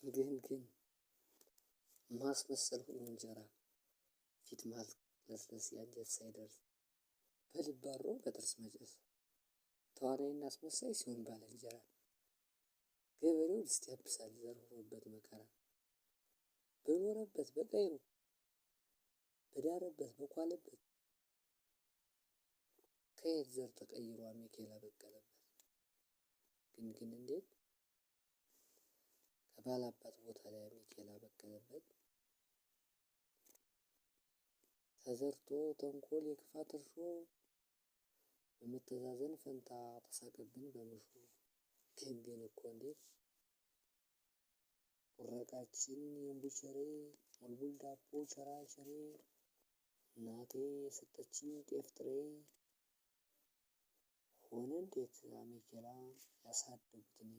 ግን ማስመሰል ሆኖ እንጀራ ፊት ማለስለስ ያንጀት ሳይደርስ በልብ አድሮ በጥርስ መጨስ ተዋናይና አስመሳይ ሲሆን ባልንጀራ ገበሬው ድስት ያብሳል ዘር ሆኖበት መከራ በኖረበት በቀዩ በዳረበት በኳለበት ከየት ዘር ተቀይሮ አሜኬላ በቀለበት ግን እንዴት ከባላባት ቦታ ላይ አሜኬላ በቀለበት ተዘርቶ ተንኮል የክፋት እርሾ በመተዛዘን ፈንታ ተሳቀብን በመሾ ግን እኮ እንዴት ወረቃችን የምቡቸሬ ሙልቡል ዳቦ ቸራቸሬ እናቴ የሰጠችኝ ጤፍ ጥሬ ሆነ እንዴት አሜኬላ ያሳደጉትን